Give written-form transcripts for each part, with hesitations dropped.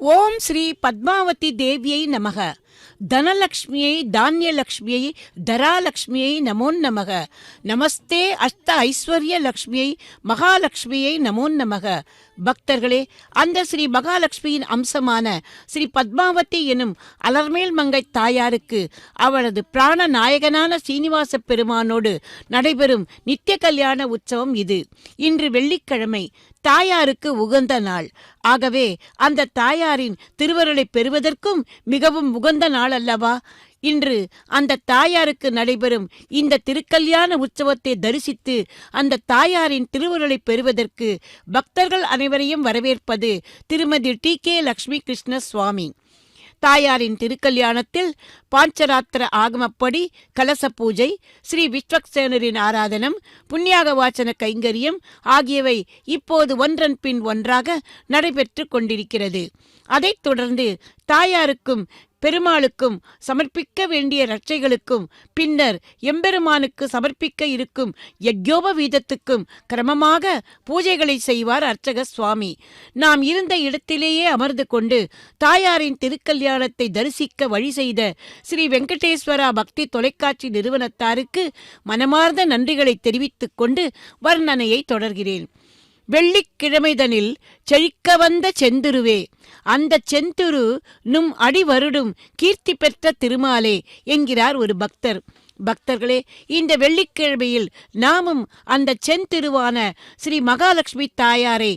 ஓம் ஸ்ரீ பத்மாவதி தேவியை நமக. தனலக்ஷ்மியை தானியலக்ஷ்மியை தராலக்ஷ்மியை நமோ நமக. நமஸ்தே அஷ்ட ஐஸ்வர்ய லக்ஷ்மியை மகாலட்சுமியை நமோ நமக. பக்தர்களே, அந்த ஸ்ரீ மகாலட்சுமியின் அம்சமான ஸ்ரீ பத்மாவதி எனும் அலர்மேல் மங்கை தாயாருக்கு அவளது பிராண நாயகனான சீனிவாச பெருமானோடு நடைபெறும் நித்திய கல்யாண உற்சவம் இது. இன்று வெள்ளிக்கிழமை, தாயாருக்கு உகந்த நாள். ஆகவே அந்த தாயாரின் திருவருளை பெறுவதற்கும் மிகவும் உகந்த நாள் அல்லவா? இன்று அந்த தாயாருக்கு நடைபெறும் இந்த திருக்கல்யாண உற்சவத்தை தரிசித்து அந்த தாயாரின் திருவருளை பெறுவதற்கு பக்தர்கள் அனைவரையும் வரவேற்பது திருமதி டி.கே. லட்சுமி கிருஷ்ண சுவாமி. தாயாரின் திருக்கல்யாணத்தில் பாஞ்சராத்திர ஆகமப்படி கலச பூஜை, ஸ்ரீ விஸ்வக்சேனரின் ஆராதனம், புண்ணியாக வாசன கைங்கரியம் ஆகியவை இப்போது ஒன்றன் பின் ஒன்றாக நடைபெற்று கொண்டிருக்கிறது. அதைத் தொடர்ந்து தாயாருக்கும் பெருமாளுக்கும் சமர்ப்பிக்க வேண்டிய ரட்சைகளுக்கும் பின்னர் எம்பெருமானுக்கு சமர்ப்பிக்க இருக்கும் யஜ்யோபவீதத்துக்கும் கிரமமாக பூஜைகளை செய்வார் அர்ச்சக சுவாமி. நாம் இருந்த இடத்திலேயே அமர்ந்து கொண்டு தாயாரின் திருக்கல்யாணத்தை தரிசிக்க வழி செய்த ஸ்ரீ வெங்கடேஸ்வரா பக்தி தொலைக்காட்சி நிறுவனத்தாருக்கு மனமார்ந்த நன்றிகளை தெரிவித்துக் கொண்டு வர்ணனையை தொடர்கிறேன். வெள்ளிக்கிழமைதனில் செழிக்க வந்த செந்துருவே, அந்த செந்துரு நும் அடி வருடும் கீர்த்தி பெற்ற திருமாலே என்கிறார் ஒரு பக்தர். பக்தர்களே, இந்த வெள்ளிக்கிழமையில் நாமும் அந்த செந்திருவான ஸ்ரீ மகாலட்சுமி தாயாரை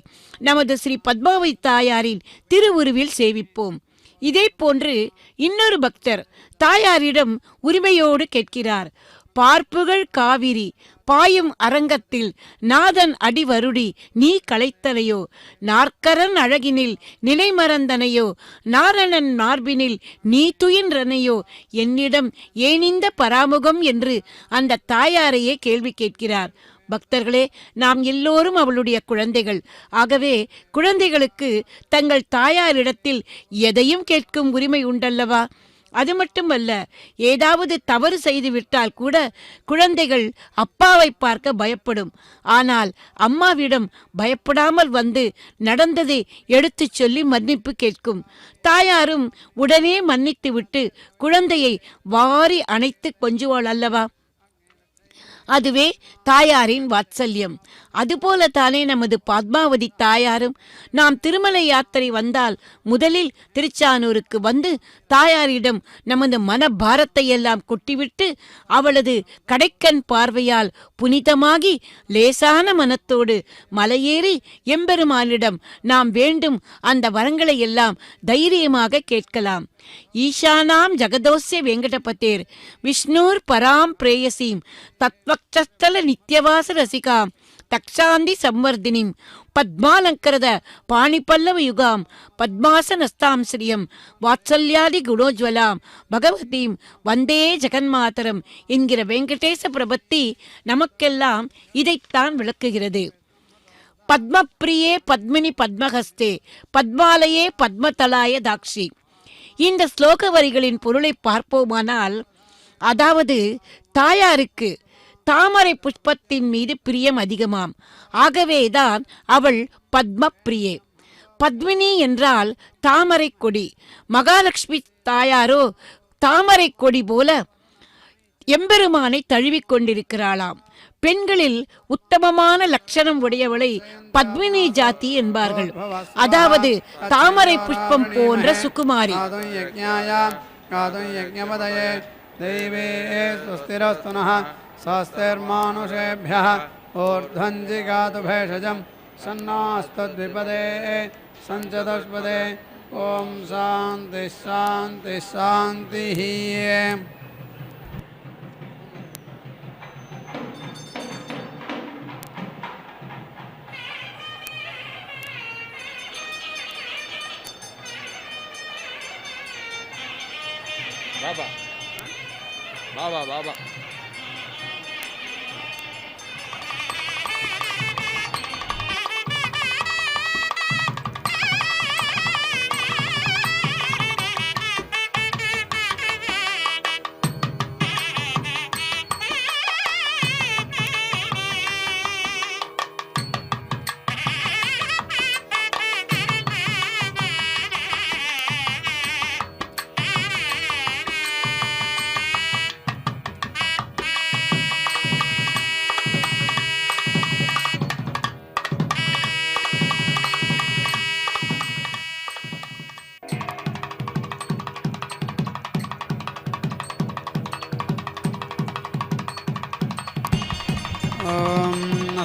நமது ஸ்ரீ பத்மாவதி தாயாரின் திருவுருவில் சேவிப்போம். இதே போன்று இன்னொரு பக்தர் தாயாரிடம் உரிமையோடு கேட்கிறார். பார்ப்புகள் காவிரி பாயும் அரங்கத்தில் நாதன் அடிவருடி நீ களைத்தனையோ, நாற்கரன் அழகினில் நிலைமறந்தனையோ, நாரணன் மார்பினில் நீ துயின்றனையோ, என்னிடம் ஏனிந்த பராமுகம் என்று அந்த தாயாரையே கேள்வி கேட்கிறார். பக்தர்களே, நாம் எல்லோரும் அவளுடைய குழந்தைகள். ஆகவே குழந்தைகளுக்கு தங்கள் தாயாரிடத்தில் எதையும் கேட்கும் உரிமை உண்டல்லவா? அது மட்டுமல்ல, ஏதாவது தவறு செய்துவிட்டால் கூட குழந்தைகள் அப்பாவை பார்க்க பயப்படும். ஆனால் அம்மாவிடம் பயப்படாமல் வந்து நடந்ததை எடுத்துச் சொல்லி மன்னிப்பு கேட்கும். தாயாரும் உடனே மன்னித்துவிட்டு குழந்தையை வாரி அணைத்து கொஞ்சுவாள் அல்லவா? அதுவே தாயாரின் வாத்சல்யம். அதுபோல தானே நமது பத்மாவதி தாயாரும். நாம் திருமலை யாத்திரை வந்தால் முதலில் திருச்சானூருக்கு வந்து தாயாரிடம் நமது மனபாரத்தை எல்லாம் கொட்டிவிட்டு அவளது கடைக்கண் பார்வையால் புனிதமாகி லேசான மனத்தோடு மலையேறி எம்பெருமானிடம் நாம் வேண்டும் அந்த வரங்களை எல்லாம் தைரியமாக கேட்கலாம். ஈசானாம் ஜகதோஸ்ய வெங்கடபதேர் விஷ்ணூர் பராம் பிரேயசீம் தத்வக்ஷஸ்தல நித்யவாச ரசிகாம் தக்ஷாந்தி சம்வர்தினிம் பத்மாலங்கரத பாணிபல்லவ யுகாம் பத்மாசனஸ்தாம் ஸ்ரீயம் வாத்சல்யாதி குணோஜ்வலாம் பகவதீம் வந்தே ஜெகன்மாதரம் என்கிற வெங்கடேச பிரபத்தி நமக்கெல்லாம் இதைத்தான் விளக்குகிறது. பத்மப்ரியே பத்மினி பத்மஹஸ்தே பத்மாலயே பத்மதலாய தாக்ஷி. இந்த ஸ்லோக வரிகளின் பொருளை பார்ப்போமானால், அதாவது தாயாருக்கு தாமரை புஷ்பத்தின் மீது பிரியம் அதிகமாம். ஆகவேதான் அவள் பத்ம பிரியே. பத்மினி என்றால் தாமரை கொடி. மகாலட்சுமி தாயாரோ தாமரை கொடி போல எம்பெருமானை தழுவிக் கொண்டிருக்கிறாளாம். பெண்களில் உத்தமமான லட்சணம் உடையவளை பத்மினி ஜாதி என்பார்கள். அதாவது தாமரை புஷ்பம் போன்ற சுகுமாரி. ஓம் சாந்தி சாந்தி சாந்தி. பாபா பாபா பாபா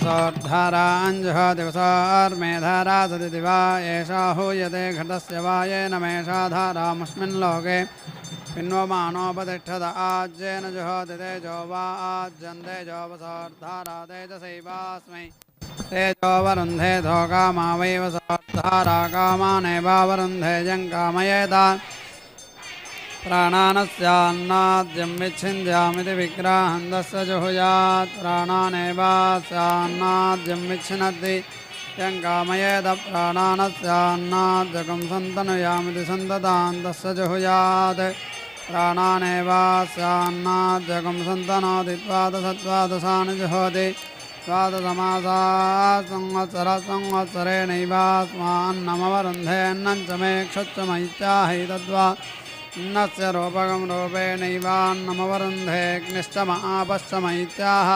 वसोर्धाराञ्जुहोति वसोर्मेधारा सदिति वा एषा हूयते घटस्य वा येन मेषा धारामस्मिन् लोके पिन्वमानोपतिष्ठत आज्येन जुहोति तेजो वा आज्यं तेजो वसोर्धारा तेजसैवास्मै तेजो वरुन्धे धो कामा वै वसोर्धारा कामानेवावरुन्धे यं कामयेत प्राणानस्यान्नाद्यं विच्छिन्द्यामिति विग्रहन्दस्य जुहुयात् प्राणानेवास्यान्नाद्यं विच्छिनद्ति यं कामयेत प्राणानस्यान्नाद्यकं सन्तनुयामिति सन्ततान्तस्य जुहुयात् प्राणानेवास्यान्नाद्यकं सन्तनोति द्वादशद्वादशानि जुहोति द्वादशमासा संवत्सरेणैवास्मान्नमवरुन्धेन्नं च मे क्षुच्चमैत्याहैतद्वा अन्नस्य रूपकं रूपेणैवान्नमवरुन्धेऽग्निश्च महापश्चमैत्याह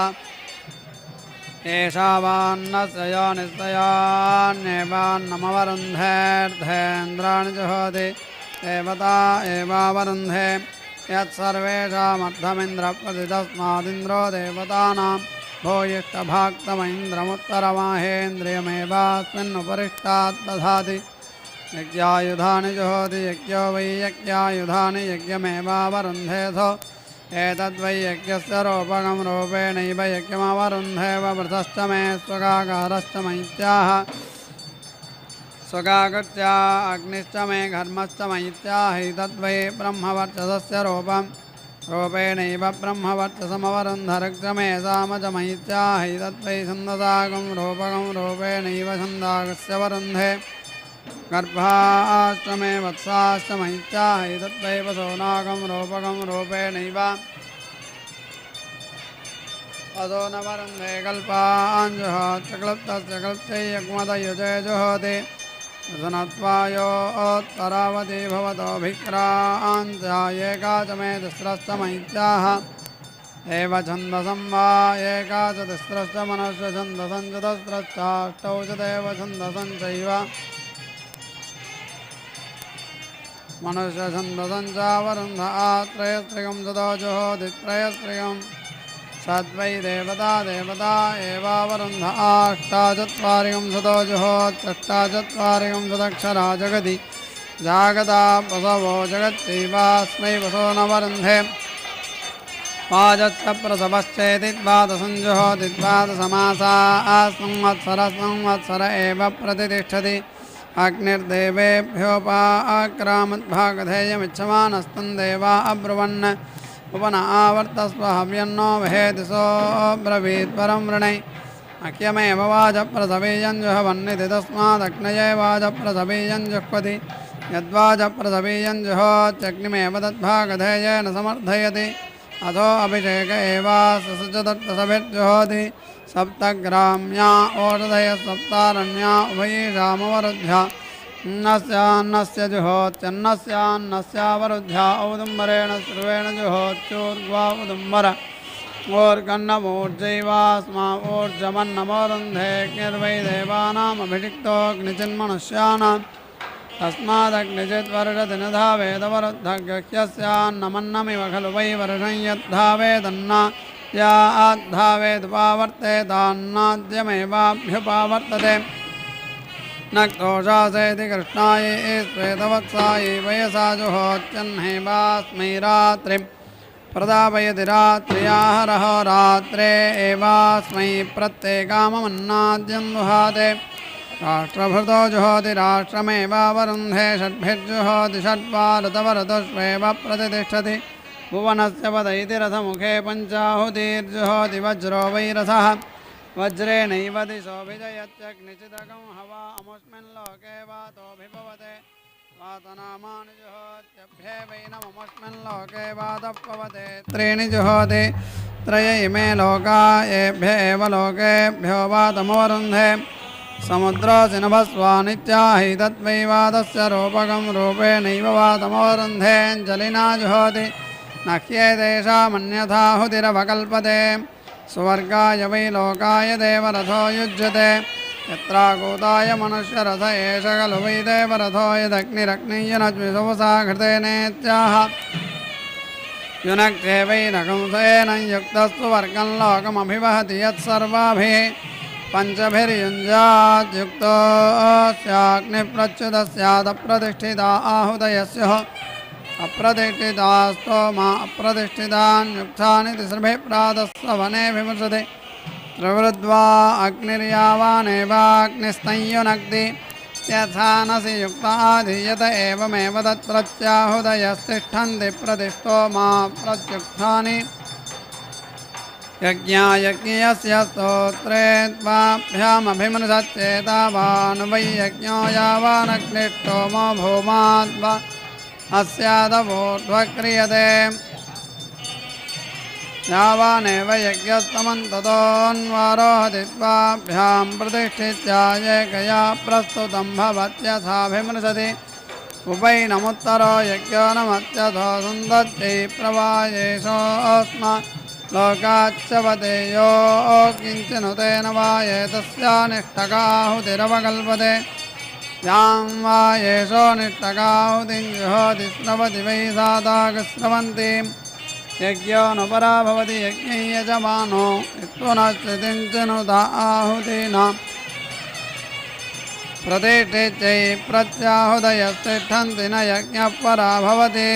एषा वान्नस्य योनिस्तयान्येवान्नमवरुन्धेऽर्धेन्द्राणि जुहोति देवता एवावरुन्धे यत्सर्वेषामर्धमिन्द्रप्रति देवतानां भूयिष्ठभाक्तमैन्द्रमुत्तरमाहेन्द्रियमेवास्मिन्नुपरिष्टात् दधाति यज्ञायुधानि जुहोति यज्ञो वै यज्ञायुधानि यज्ञमेवावरुन्धेऽथो एतद्वै यज्ञस्य रूपकं रूपेणैव यज्ञमवरुन्धेव वृतश्च मे स्वगाकारश्च मैत्याह स्वगाकृत्या अग्निश्च मे घर्मश्च मैत्याहैतद्वै ब्रह्मवर्चसस्य रूपेणैव ब्रह्मवर्चसमवरुन्धरक्ष मे सामजमैत्याहैतद्वै छन्दसागं रूपकं रूपेणैव छन्दागस्य वरुन्धे गर्भाश्चमे वत्साश्चमैत्याहैतद्वै वसोनागं रूपकं रूपेणैव वसो न वरुन्धे कल्पाञ्जुहोति क्लुप्तस्य क्लुप्तैयग्मदयुजे जुहोति सनत्वायोत्तरावती भवतोऽभिक्रान्त्या च मे तिस्रश्च मैत्याह एव छन्दसं वा एका च तिस्रश्च मनुष्यछन्दसं चतस्रश्चाष्टौ च देवछन्दसं चैव मनुष्यछन्दसं चावरुन्ध आत्रयस्त्रिगं सदो जुहोति त्रयस्त्रिगं सद्वै देवता एवावरुन्ध आष्टाचत्वारिगं सदो जुहोत्यष्टाचत्वारिगं सदक्षरा जगति जागता वसवो जगत्यैवास्मै वसो न वरुन्धे वाजश्च प्रसवश्चेति द्वादशं जुहोति द्वादशमासा संवत्सर एव प्रतिष्ठति अग्निर्देवेभ्योपाक्रामद्भागधेयमिच्छमानस्तं देवा अब्रुवन् उपन आवर्तस्व हव्यन्नो वहेति सोऽब्रवीत् परं वृणै अक्यमेव वाजप्रसवीयं जुहवन्निति तस्मादग्नये वाजप्रसवीयं जुह्वति यद्वाजप्रसवीयं जुहोत्यग्निमेव तद्भागधेयेन समर्थयति अथो अभिषेक एवाससजदत्तसभिर्जुहोति सप्तग्राम्या ओषधयः सप्तारण्या उभयेषामवरुद्ध्या अन्नस्यान्नस्य जुहोत्यन्नस्यान्नस्यावरुद्ध्या औदुम्बरेण सर्वेण जुहोत्योर्ग्वा उदुम्बर ओर्गन्नमूर्जैवास्मा ऊर्जमन्नमोरुन्धेऽग्निर्वै देवानामभिषिक्तोऽग्निचिन्मनुष्याणां तस्मादग्निचिद्वर्षति न धावेदवरुद्धग्यस्यान्नमन्नमिव खलु वै वर्षं यद्धावेदन्ना या आद्धावेदुपावर्तेतान्नाद्यमेवाभ्युपावर्तते न क्रोशासेति कृष्णायै श्वेतवत्सायै वयसा जुहोत्यह्नेवास्मै रात्रिं प्रदापयति रात्र्याहरहो रात्रे एवास्मै प्रत्येकाममन्नाद्यं दुहाते राष्ट्रभृतो जुहोति राष्ट्रमेवावरुन्धे षड्भिर्जुहोति षड्वारतवरतुष्वेव प्रतिष्ठति भुवनस्य पदैति रथमुखे पञ्चाहुतिर्जुहोति वज्रो वै रथः वज्रेणैव दिशो विजयत्यग्निचिदगं हवा अमुष्मिन् लोके वातोऽभिभवते वातनामानि जुहोत्यभ्येवैनममुष्मिन् लोके वातः पवते त्रीणि जुहोति त्रय इमे लोका येभ्य एव लोकेभ्यो वातमवरुन्धे समुद्रोऽसि नभस्वानित्याहैतद्वै वातस्य रूपकं रूपेणैव वातमवरुन्धेऽञ्जलिना जुहोति न ह्येतेषामन्यथाहुतिरवकल्पते सुवर्गाय वै लोकाय देवरथो युज्यते यत्राकूताय मनुष्यरथ एष खलु वै देवरथो यदग्निरग्नियनज्विषवसा घृतेनेत्याह युनक्ते वै नकंसेन युक्तस्तु वर्गं लोकमभिवहति यत्सर्वाभिः पञ्चभिर्युञ्जाद्युक्तो स्याग्निप्रच्युतः स्यादप्रतिष्ठिता आहुतयस्य अप्रतिष्ठितास्तोमा अप्रतिष्ठितान् युक्तानि तिसृभिः प्रातः वने विमृशते प्रवृद्ध्वा अग्निर्यावानेवाग्निस्तंयुनक्ति यथा नसि युक्ता धीयत एवमेव तत्प्रत्याहुदयस्तिष्ठन्ति प्रतिस्तोमा प्रत्युक्तानि यज्ञायज्ञस्य स्तोत्रे त्वाभ्यामभिमृशच्चेतावान् वै यज्ञो यावानग्निष्टोमो भूमाद्वा अस्यादवोर्ध्वक्रियते यावानेव यज्ञस्तमन्ततोऽन्वारोहति त्वाभ्यां प्रतिष्ठित्यायेकया प्रस्तुतं भवत्यथाभिमृशति उपैनमुत्तरो यज्ञो नमत्यथो सुन्दत्यै प्रवायेषोऽस्मात् लोकाच्चवते यो किञ्चिनुतेन वायेतस्यानिष्टकाहुतिरवकल्पते यां वायेषो निष्टकाहुतिं जुहोति स्रवति वै सादागस्रवन्तीं यज्ञोऽनुपरा भवति यज्ञै यजमानो यत्पुनश्चितिं चिनुता आहुतीनां प्रतिष्ठित्यै प्रत्याहुदयस्तिष्ठन्ति न यज्ञः परा भवति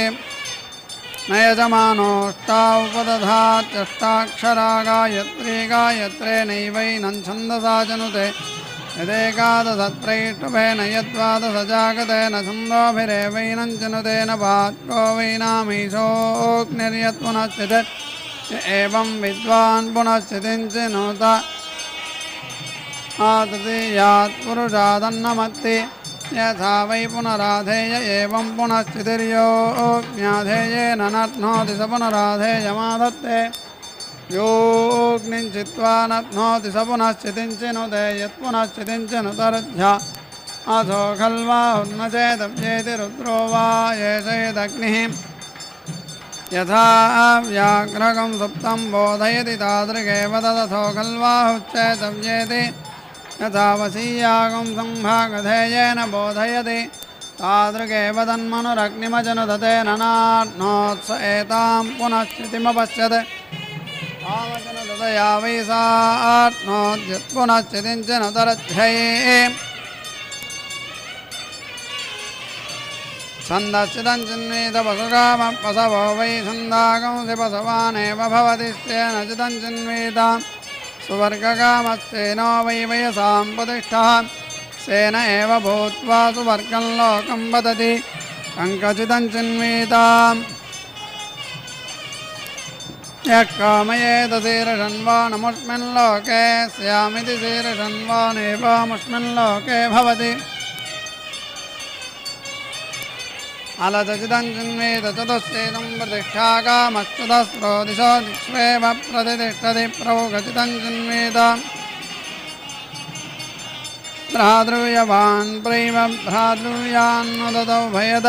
न यजमानोऽष्टा उपदधात्यष्टाक्षरा गायत्री गायत्रेणैवैनं छन्दसा जनुते यदेकादशत्रैष्टुभेन यद्वादशजागतेन छन्दोभिरेवैनं चिनुतेन भात्को वैनामीशोऽग्निर्यत्पुनश्चित् एवं विद्वान् पुनश्चितिं चिनुत तृतीयात् पुरुषादन्नमत्ति यथा वै पुनराधेय एवं पुनश्चितिर्योऽग्न्याधेयेन नध्नोति स पुनराधेयमादत्ते योऽग्निञ्चित्वा नध्नोति स पुनश्चितिं चिनुते यत्पुनश्चितिं चिनुतरुध्या अथो खल्वाहुर्न चेदव्येति रुद्रो वा येषेदग्निः यथा व्याघ्रकं सुप्तं बोधयति तादृगेव तदथो खल्वाहुश्चेदव्येति यथा वसीयागं संभागधेयेन बोधयति तादृगेव तन्मनुरग्निमजनुदतेन नाध्नोत्स एतां पुनश्चितिमपश्यत् तावजनुदया वै सा आत्नोद्यत्पुनश्चितिं च नुतरध्यै छन्दश्चिदं चिन्वीतपशुकामपशवो वै छन्दागंसि पशवानेव भवति स्तेन चिदं चिन्वीतां सुवर्गकामस्तेनो वै वयसां प्रतिष्ठः सेन एव भूत्वा सुवर्गं लोकं वदति कङ्कचिदं चिन्वीताम् यः कामयेत शीर्षन्वानमुष्मिन् लोके स्यामिति शीर्षन्वानेवमुष्मिन् लोके भवति अलचचिदं चिन्वेत चतुश्चेदं प्रतिष्ठा कामश्चतस्रो दिशो दिक्ष्वेव प्रतिष्ठति प्रौगचिदं चिन्वेत भ्रातृव्यवान् प्रैव भ्रातृव्यान्नुदतौ भयत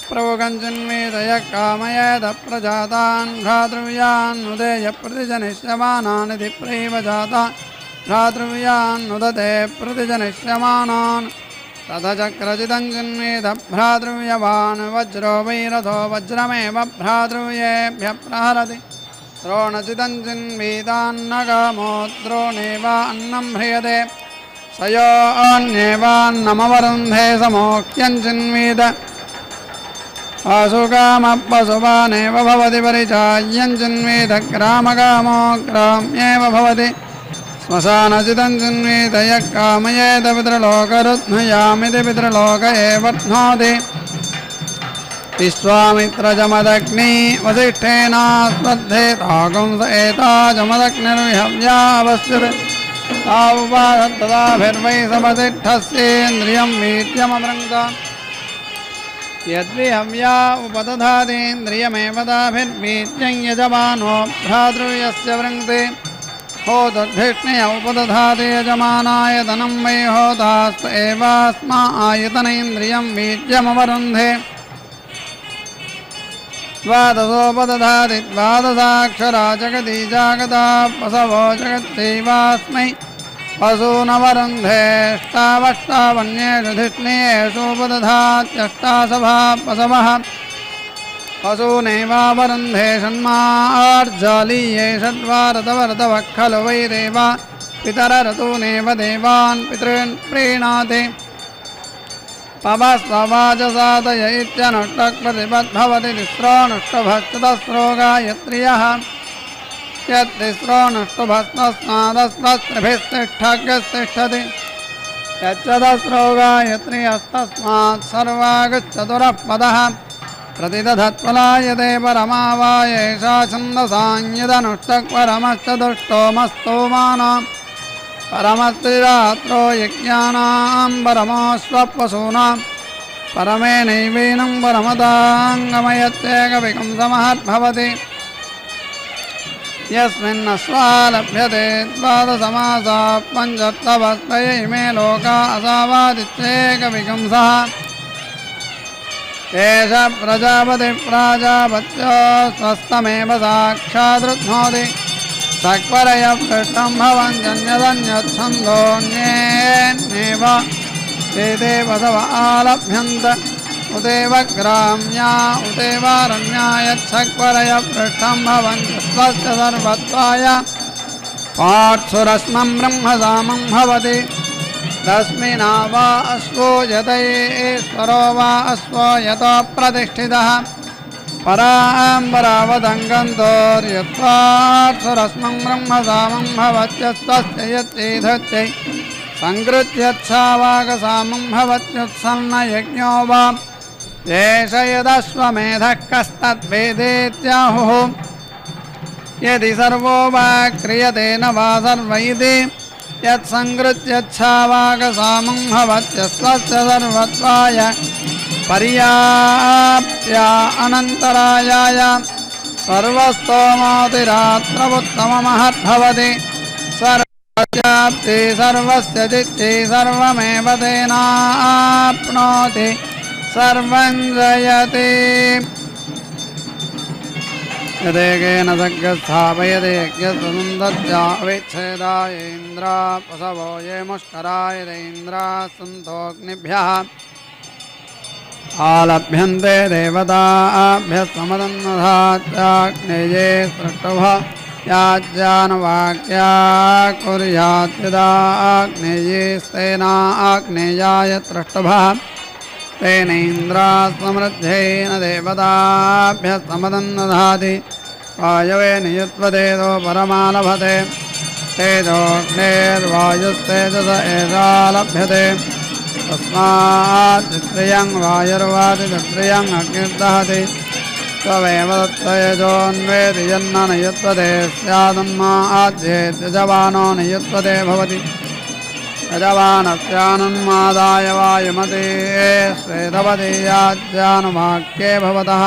प्रौगं चिन्वेत यः कामयेत प्रजातान् भ्रातृव्यान्नुदेय प्रतिजनिष्यमानानिति प्रैव जाता भ्रातृव्यान्नुदते प्रतिजनिष्यमानान् तथचक्रचिदं चिन्वेत भ्रातृव्यवान् वज्रो वैरथो वज्रमेव भ्रातृव्येभ्यः प्रहरति द्रोणचिदं चिन्वीतान्नकामो द्रोणेव अन्नं ह्रियते स यो अन्येवान्नमवरुन्धे समोक्यं चिन्वीत पशुकामपशुवानेव भवति परिचाय्यं चिन्वीत ग्रामकामो ग्राम्येव भवति श्मशानचिदं चिन्वीत यः कामयेत पितृलोकरुध्नुयामिति पितृलोक एव ध्नोति विश्वामित्रजमदग्नि वसिष्ठेनास्मद्धेतागुंस एताजमदग्निर्विहव्यावस्यते तावुपादत्तदाभिर्वै सवसिष्ठस्येन्द्रियं वीर्यमवृङ्क्त यद्विहव्या उपदधातीन्द्रियमेव ताभिर्वीर्यं यजमानो भ्रातृव्यस्य वृङ्क्ते होतर्धिष्ण्य उपदधाति यजमानाय धनं वै होतास्त एवास्मा आयतनेन्द्रियं वीर्यमवरुन्धे द्वादशोपदधाति द्वादशाक्षरा जगति जागता पशवो जगत्यैवास्मै पशूनवरुन्धेष्टावष्टावन्येषु धिष्ण्येषूपदधात्यष्टासभा पशवः पशूनेवावरुन्धे षण्मार्जालीये षड्वारतवरतवः खलु वै देवा पितरऋतूनेव देवान् पितॄन् प्रीणाति पवस्ववाचसादय इत्यनुष्टक्प्रतिपद्भवति तिस्रो नुष्टुभश्चतस्रो गायत्र्यः यत्तिस्रो नुष्टुभस्तस्मादस्मत्रिभिस्तिष्ठग्यस्तिष्ठति यच्चतस्रो गायत्र्यस्तस्मात् सर्वागश्चतुरः पदः प्रतिदधत्फलायते परमा वा एषा छन्दसान्यदनुष्टक्परमश्चतुष्टोमस्तोमानां परमस्त्रिरात्रो यज्ञानां परमोऽश्वपशूनां परमेनैवैनं परमदाङ्गमयत्येकविकंसमहद्भवति यस्मिन्नश्वा लभ्यते द्वादशमासा पञ्चत्ववस्त्रय इमे लोका असावादित्येकविकंसः एष प्रजापतिप्राजापत्यो स्वस्तमेव साक्षादृध्नोति सक्वरय पृष्ठं भवन्त्यन्यदन्यच्छन्दोऽन्येन्नेव एते वसव आलभ्यन्त उदेव ग्राम्या उदेवारण्या यच्छक्वरय पृष्ठं भवन्त्यस्वस्य सर्वत्वाय पार्श्वरश्मं ब्रह्मसामं भवति तस्मिना वा अश्वो यतयेश्वरो वा अश्वो यतो प्रतिष्ठितः पराम्बरावदङ्गन्तोर्यत्वार्षरश्मं ब्रह्मसामं भवत्यस्वस्य यच्चेधच्चै सङ्कृत्यच्छावाकसामं भवत्युत्सन्नयज्ञो वा एष यदश्वमेधः कस्तद्वेदेत्याहुः यदि सर्वो वा क्रियते न वा सर्व इति यत्सङ्कृत्यच्छावाकसामं भवत्यस्वस्य सर्वत्वाय पर्याप्त्या अनन्तरायाय सर्वस्तोमोतिरात्रमुत्तममहद्भवति सर्वस्याप्ति सर्वस्य चित्ति सर्वमेव तेनाप्नोति सर्वं जयति यदेकेन सग्रस्थापयते यज्ञस्तुन्दत्याविच्छेदाय इन्द्रा पशवो ये मुष्कराय इन्द्राः सन्तोऽग्निभ्यः आलभ्यन्ते देवताभ्यस्तमदन्नधात्याग्नेये सृष्टुभः याज्ञानवाक्या कुर्याद्यदाग्नेयेस्तेना आग्नेयाय त्रष्टुभः तेनैन्द्राः समृद्धेन देवताभ्यस्तमदन्नधाति वायवे नियुत्वतेजो परमालभते तेजोऽग्नेर्वायुस्तेजस एषा लभ्यते तस्मात् वायुर्वादित्रयं अग्निर्दहति त्वमेव तत्तयजोऽन्वेति यन्न नियुत्वते स्यादन्मा आद्येत् यजमानो नियुत्वते भवति यजमानस्यानुन्मादाय वायुमते श्वेतवति याज्ञानुवाक्ये भवतः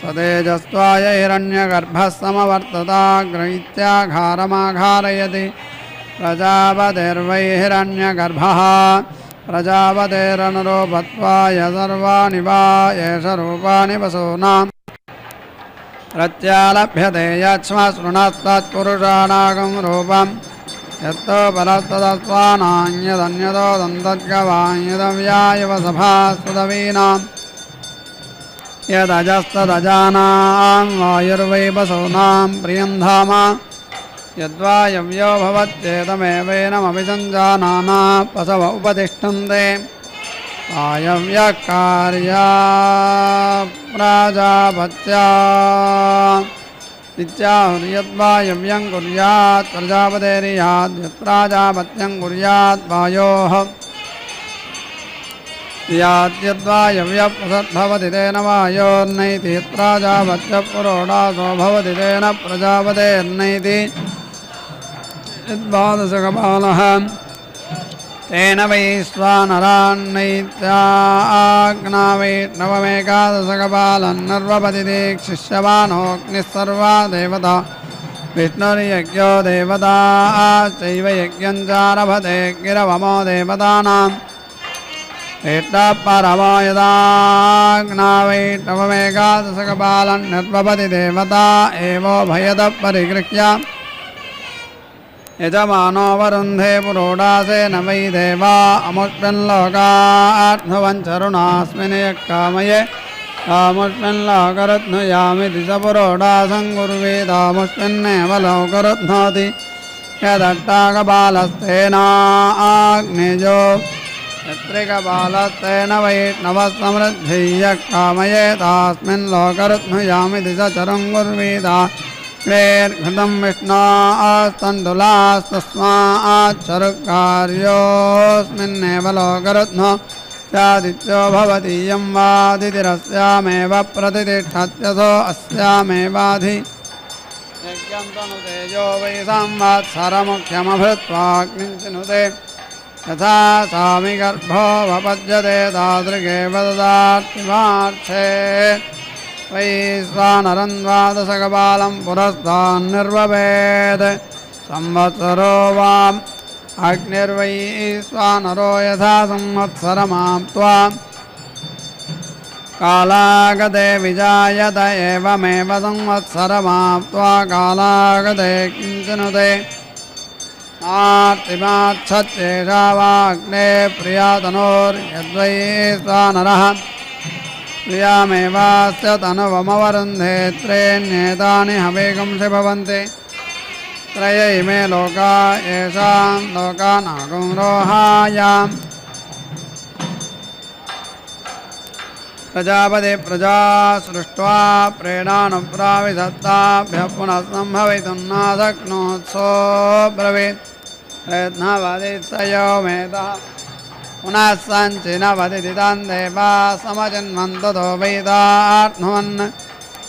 स तेजस्त्वाय हिरण्यगर्भः समवर्तताग्रहीत्याघारमाघारयति प्रजापतिर्वै हिरण्यगर्भः प्रजापतेरनुरूपत्वाय सर्वाणि वा एष रूपाणि वसूनां प्रत्यालभ्यते यक्ष्मशृणस्तत्पुरुषाणागं रूपं यत्तो परस्तदस्वानान्यदन्यतो दन्तद्गवान्यदव्याय वसभास्तदवीनां यदजस्तदजानां वायुर्वै वसूनां प्रियन्धामा यद्वायव्यो भवत्येतमेवेनमभिसञ्जानाना पशव उपतिष्ठन्ते वायव्यकार्या प्राजापत्या इत्याहुर्यद्वायव्यं कुर्यात् प्रजापतेर्यात् यत्प्राजापत्यं कुर्यात् वायोः याद्यद्वायव्यप्रसद्भवति तेन वायोर्नैति यत्प्राजापत्यः पुरोडासो भवति तेन प्रजापतेर्नैति यद्वादशकपालः तेन वैश्वानरान्नैत्याग्ना वै नवमेकादशकपालन्नर्वपतिदीक्षिष्यमानोऽग्निः सर्वा देवता विष्णुर्यज्ञो देवता चैव यज्ञं चारभते गिरवमो देवतानाम् एतः परमो यदाग्ना वै नवमेकादशकपालन्नर्वपति देवता एवोभयतः परिगृह्य यजमानो वरुन्धे पुरोडासेन वै देवा अमुष्मिन्लोकात्मवञ्चरुणास्मिन् यः कामये तामुष्मिन्लोकरत्नुयामिति स पुरोडासं कुर्वे तामुष्मिन्नेव लोकरत्नोति यदट्टाकपालस्तेनाग्निजो यत्रिकपालस्तेन वैष्णवसमृद्धिः कामयेतास्मिन् लोकरुत्नुयामिति स चरं कुर्वीता क्लेर्घृतं विष्णास्तण्डुलास्तस्माच्चरुकार्योऽस्मिन्नेव लोकरुत्नो स्यादित्यो भवति यं वादितिरस्यामेव प्रतितिष्ठत्यसो अस्यामेवाधि यज्ञं तनुतेजो वै संवत्सरमुख्यमभृत्वाग्निञ्चिनुते यथा स्वामिगर्भोपपद्यते तादृगेव ददार्तिमार्थे वैश्वानरं द्वादशकपालं पुरस्तान्निर्वपेत् संवत्सरो वाम् अग्निर्वैश्वानरो यथा संवत्सरमाप्त्वा कालागते विजायत एवमेव संवत्सरमाप्त्वा कालागते किञ्चिनुते आर्तिमाच्छत्येषा वाग्ने प्रियातनोर्यद्वैश्वानरः प्रियामेवास्य तनुवमवरुन्धे त्रेण्येतानि हवेगंसि भवन्ति त्रय इमे लोका येषां लोकानागुंरोहायाम् प्रजापति प्रजा सृष्ट्वा प्रेणानुप्राविधत्ताभ्यः पुनः सम्भवितुं न शक्नोत्सो ब्रवीत् प्रयत्नवदित् स यो मेधः पुनः सञ्चिन वदिति तान् देवा समजन्वन्ततो वैदात्मवन्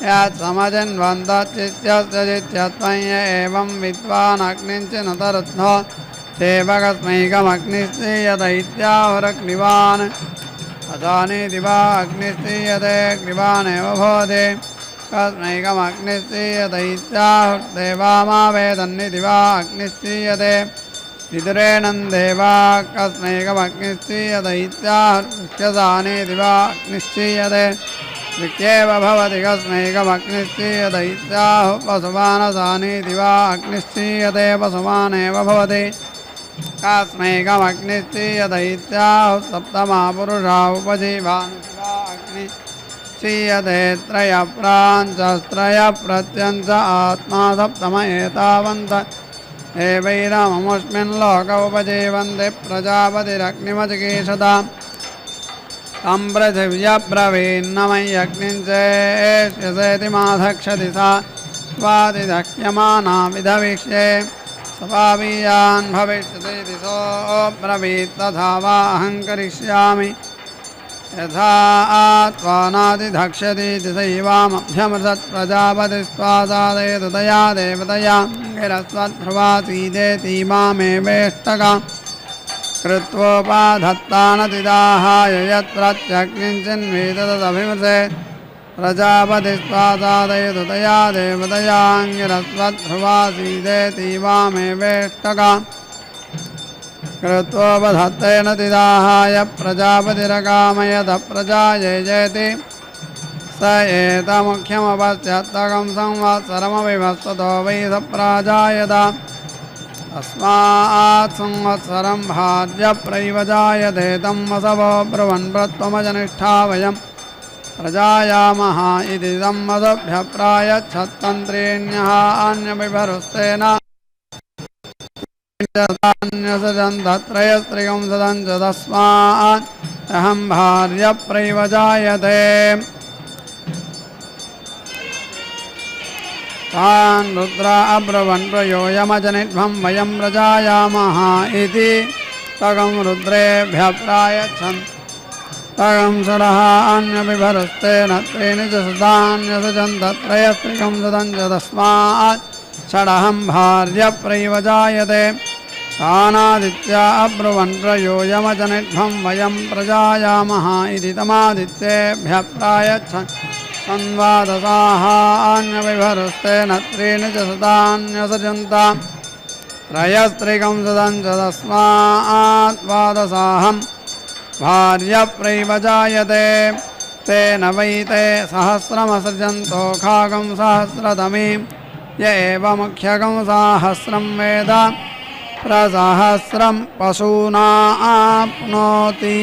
यत् समजन्वन्तचित्यस्य चित्यत्वय्य एवं विद्वान् अग्निञ्चिनुतरुद्धो सेवकस्मैकमग्निश्चीयत इत्याहुरग्निवान् अथानीति वा अग्निश्चीयते ग्निवानेव भवति कस्मैकमग्निश्चीयत इत्याहुर्देवामावेदन्निति वा अग्निश्चीयते विदुरेणं देवा कस्मैकमग्निश्चीयत इत्याहुर्मुख्यसानीति वा अग्निश्चीयते विक्येव भवति कस्मैकमग्निश्चीयत इत्याहुः पशुमानसानीति वा अग्निश्चीयते पशुमानेव भवति कस्मैकमग्निश्चीयत इत्याहुः सप्तमा पुरुषा उपजीवानिति वा अग्निश्चीयते त्रयप्राञ्चस्त्रयप्रत्यञ्च आत्मा सप्तम एतावन्त एवैरममुष्मिन् लोक उपजीवन्ति प्रजापतिरग्निमचिकीर्षताम् तं पृथिव्यब्रवीन्नमय्यग्निञ्चेष्यसेति माधक्षति सा स्वादिदह्यमाना विधविष्ये सपावीयान् भविष्यति सोऽब्रवीत् तथा वा अहं करिष्यामि यथा त्वानादिधक्ष्यतीति सैवामभ्यमृषत् प्रजापतिस्त्वासादयतु तया देवतया गिरस्वध्रुवासीदेतीमामेवेष्टका कृत्वोपाधत्तानतिदाहाय यत्प्रत्यग्निञ्चिन्वेदतदभिमृते प्रजापतिस्त्वासादयतु तया देवतयाङ्गिरस्वध्रुवासीदेतीवामेवेष्टका कृत्वोपधत्तेन तिदाहाय प्रजापतिरकामयत प्रजायेजेति स एतमुख्यमपश्यत्तकं संवत्सरमविभस्ततो वै स प्राजायत तस्मात् संवत्सरं भार्यप्रैव जायते तं वसवो ब्रुवन् प्रत्वमजनिष्ठा वयं प्रजायामः इति तं वसुभ्यः प्रायच्छत्तन्त्रीण्यः अन्यविभरुस्तेन त्रयस्त्रिकं सदञ्च तस्मात् अहं भार्यप्रैव जायते तान् रुद्रा अब्रवन् प्रयोयमजनिध्वं वयं प्रजायामः इति तगं रुद्रेभ्यः प्रायच्छन् तगं षडः अन्यविभरुस्तेन त्रीणि च सदान्यसजन्त त्रयस्त्रिकं सदञ्च तस्मात् षडहं भार्यप्रैव जायते तानादित्या अब्रुवन् प्रयोयमजनिध्वं वयं प्रजायामः इति तमादित्येभ्यः प्रायच्छन् तन्वादसाः अन्यविभरुस्तेन त्रीणि च सदान्यसजन्त त्रयस्त्रिकं सदञ्च तस्मात् द्वादसाहं भार्यप्रैव जायते तेन वै ते सहस्रमसृजन्तो खागं सहस्रतमीं य एव मुख्यकं साहस्रं वेद प्रसहस्रं पशूना आप्नोति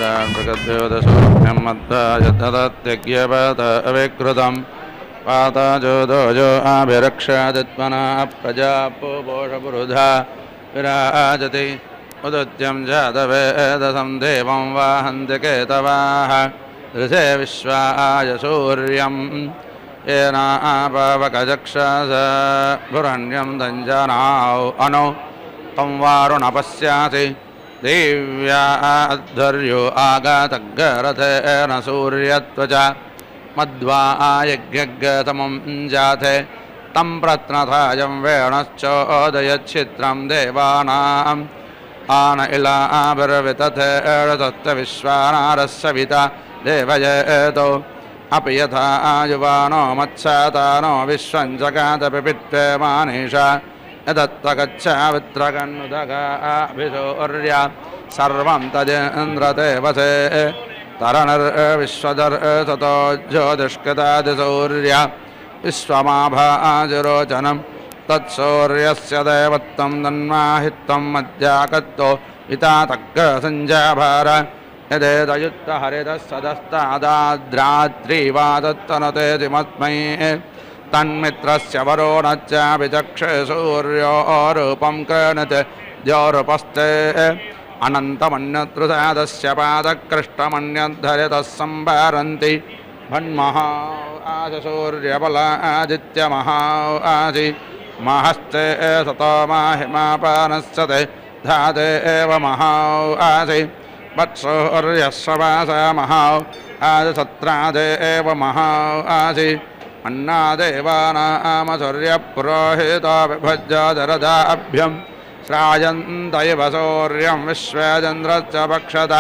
ब्राह्मृगद्योदशोऽभ्यं मध्वाय तदत्यज्ञपत अविकृतं पाताजोदोजो आभिरक्षादित्मना प्रजापोषपुरुधा विराजति उदुत्यं जातवेदसं देवं वाहन्ति केतवाः दृशे विश्वाय सूर्यं येनापावकजक्षस भुरण्यं दञ्जनाौ अनु तं वारुणपश्यासि देव्या अध्वर्यो आगातग्रथेन सूर्यत्वचा मध्वा यज्ञगतमं जाते तं प्रत्नथायं वेणश्चोदयच्छित्रं देवानाम् आन इलाभिर्वितथेरतत्त्वविश्वानारस्सविता देवयेतो अपि यथा युवानो मत्सातानो विश्वं जगादपि मानीषा यदत्तगच्छावित्रकन्नुदगाभिशौर्या सर्वं तजेन्द्रते वसे तरनिर्विश्वदर्शतो ज्योतिष्कृतादिशौर्या विश्वमाभाजिरोचनं तत्सौर्यस्य देवत्वं तन्माहित्वं मध्याकत्तो वितातग्रसञ्जाभार यदेदयुक्तहरितः मत्मये तन्मित्रस्य वरुणश्चाभिचक्षे सूर्योरूपं कृणते द्योरूपस्ते अनन्तमन्यतृषादस्य पादकृष्टमन्यद्धरितः सम्भारन्ति भन्मः आदित्यमः आदि महस्ते सतो माहिमापानस्यते धाते एव महा आसि वत्सूर्यश्रवास महा आदिसत्रादे एव महा आसि अन्नादेवानामसूर्यपुरोहितो विभज्यदरदाभ्यं श्रायन्त इव सूर्यं विश्वेन्द्रश्च पक्षत